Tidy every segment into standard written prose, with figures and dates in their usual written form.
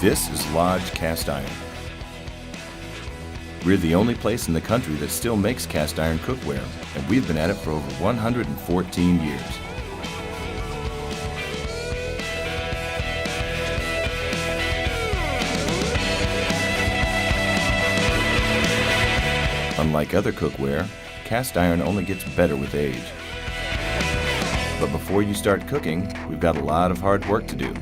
This is Lodge Cast Iron. We're the only place in the country that still makes cast iron cookware, and we've been at it for over 114 years. Unlike other cookware, cast iron only gets better with age. But before you start cooking, we've got a lot of hard work to do.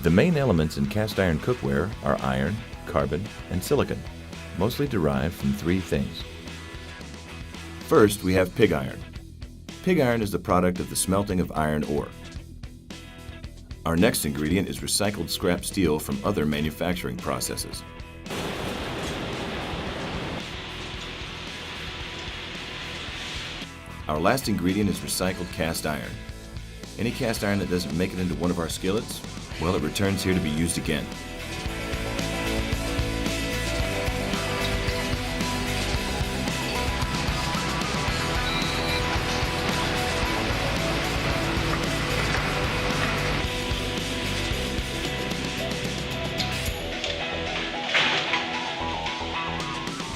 The main elements in cast iron cookware are iron, carbon, and silicon, mostly derived from three things. First, we have pig iron. Pig iron is the product of the smelting of iron ore. Our next ingredient is recycled scrap steel from other manufacturing processes. Our last ingredient is recycled cast iron. Any cast iron that doesn't make it into one of our skillets, well, it returns here to be used again.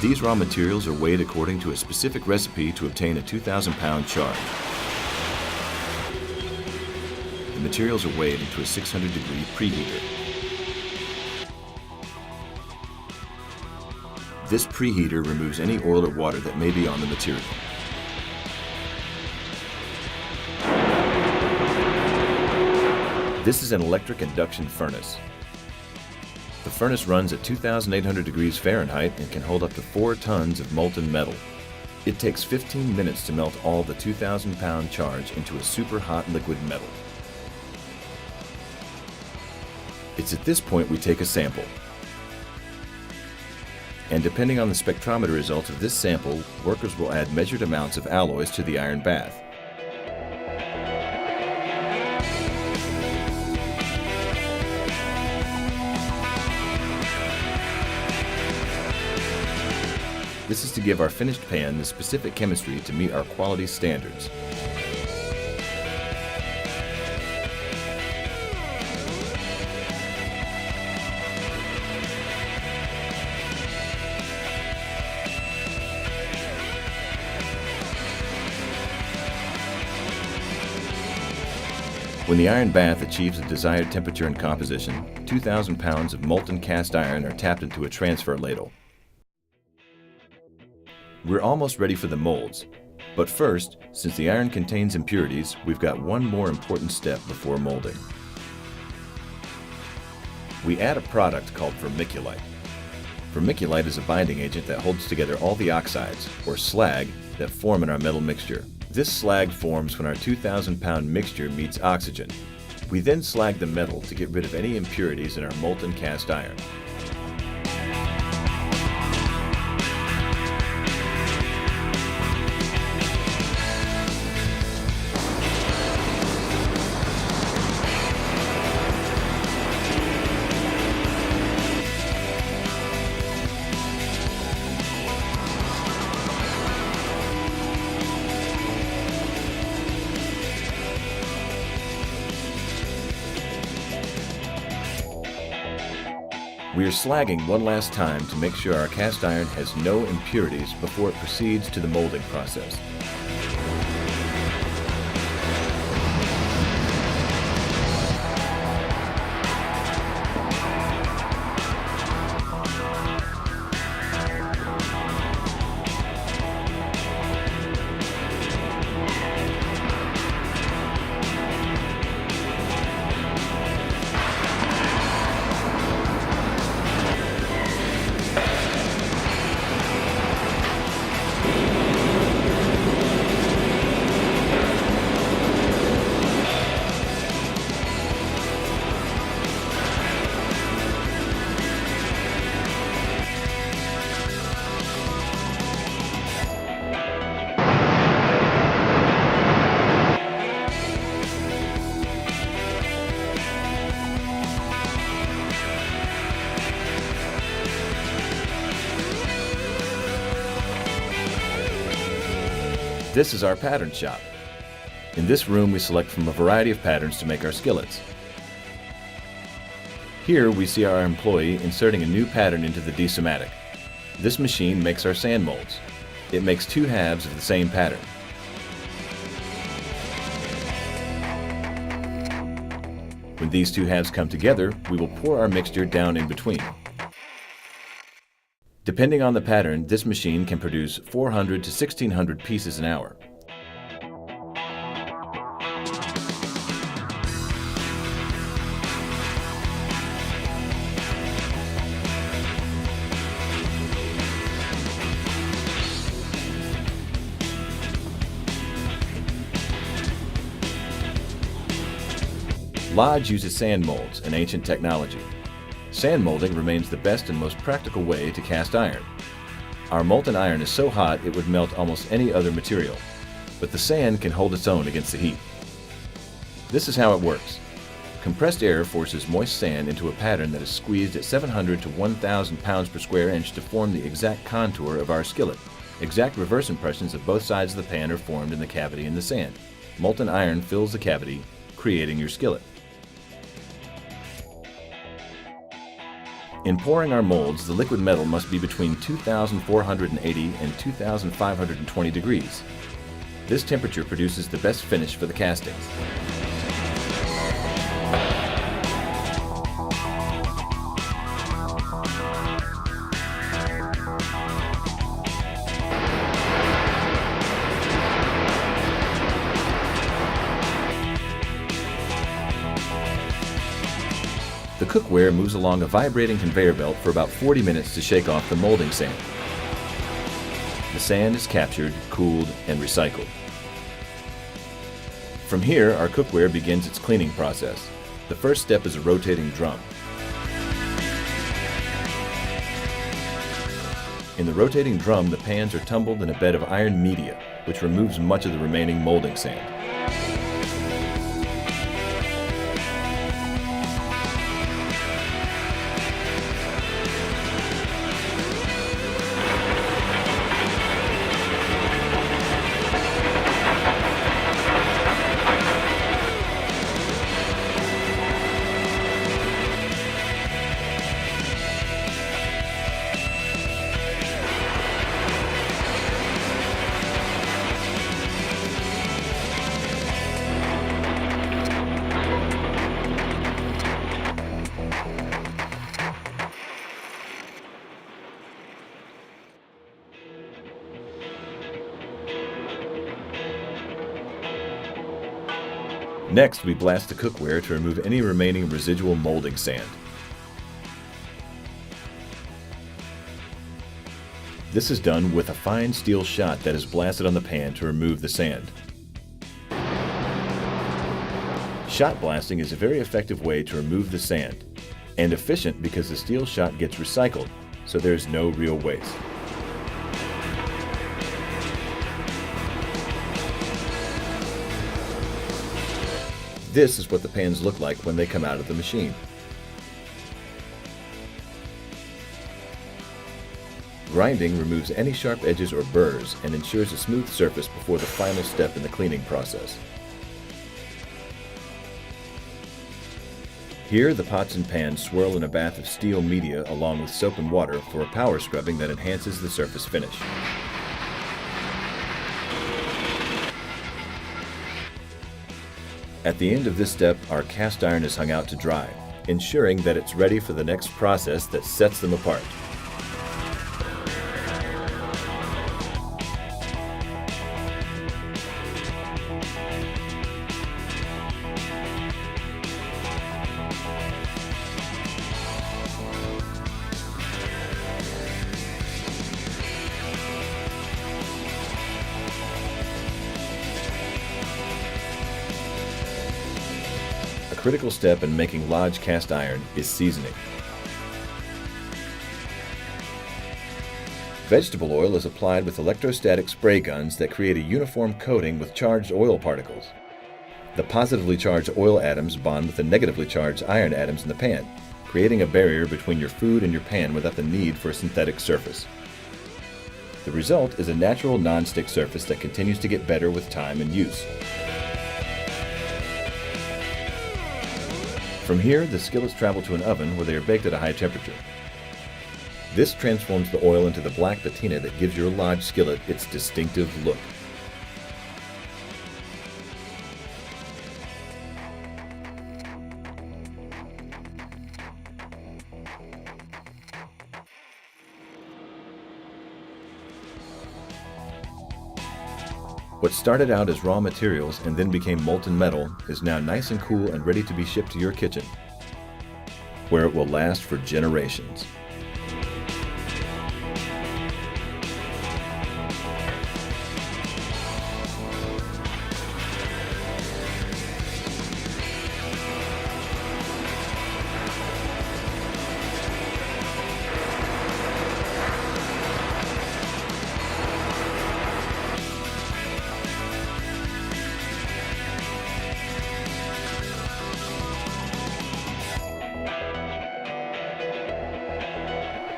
These raw materials are weighed according to a specific recipe to obtain a 2,000-pound charge. The materials are weighed into a 600-degree preheater. This preheater removes any oil or water that may be on the material. This is an electric induction furnace. The furnace runs at 2,800 degrees Fahrenheit and can hold up to 4 tons of molten metal. It takes 15 minutes to melt all the 2,000-pound charge into a super hot liquid metal. It's at this point we take a sample. And depending on the spectrometer results of this sample, workers will add measured amounts of alloys to the iron bath. This is to give our finished pan the specific chemistry to meet our quality standards. When the iron bath achieves the desired temperature and composition, 2,000 pounds of molten cast iron are tapped into a transfer ladle. We're almost ready for the molds, but first, since the iron contains impurities, we've got one more important step before molding. We add a product called vermiculite. Vermiculite is a binding agent that holds together all the oxides, or slag, that form in our metal mixture. This slag forms when our 2,000-pound mixture meets oxygen. We then slag the metal to get rid of any impurities in our molten cast iron. We are slagging one last time to make sure our cast iron has no impurities before it proceeds to the molding process. This is our pattern shop. In this room we select from a variety of patterns to make our skillets. Here we see our employee inserting a new pattern into the D-somatic. This machine makes our sand molds. It makes two halves of the same pattern. When these two halves come together, we will pour our mixture down in between. Depending on the pattern, this machine can produce 400 to 1600 pieces an hour. Lodge uses sand molds, an ancient technology. Sand molding remains the best and most practical way to cast iron. Our molten iron is so hot it would melt almost any other material, but the sand can hold its own against the heat. This is how it works. Compressed air forces moist sand into a pattern that is squeezed at 700 to 1,000 pounds per square inch to form the exact contour of our skillet. Exact reverse impressions of both sides of the pan are formed in the cavity in the sand. Molten iron fills the cavity, creating your skillet. In pouring our molds, the liquid metal must be between 2,480 and 2,520 degrees. This temperature produces the best finish for the castings. The cookware moves along a vibrating conveyor belt for about 40 minutes to shake off the molding sand. The sand is captured, cooled, and recycled. From here, our cookware begins its cleaning process. The first step is a rotating drum. In the rotating drum, the pans are tumbled in a bed of iron media, which removes much of the remaining molding sand. Next, we blast the cookware to remove any remaining residual molding sand. This is done with a fine steel shot that is blasted on the pan to remove the sand. Shot blasting is a very effective way to remove the sand, and efficient because the steel shot gets recycled, so there is no real waste. This is what the pans look like when they come out of the machine. Grinding removes any sharp edges or burrs and ensures a smooth surface before the final step in the cleaning process. Here, the pots and pans swirl in a bath of steel media along with soap and water for a power scrubbing that enhances the surface finish. At the end of this step, our cast iron is hung out to dry, ensuring that it's ready for the next process that sets them apart. A critical step in making Lodge cast iron is seasoning. Vegetable oil is applied with electrostatic spray guns that create a uniform coating with charged oil particles. The positively charged oil atoms bond with the negatively charged iron atoms in the pan, creating a barrier between your food and your pan without the need for a synthetic surface. The result is a natural non-stick surface that continues to get better with time and use. From here, the skillets travel to an oven where they are baked at a high temperature. This transforms the oil into the black patina that gives your Lodge skillet its distinctive look. What started out as raw materials and then became molten metal is now nice and cool and ready to be shipped to your kitchen, where it will last for generations.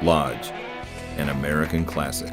Lodge, an American classic.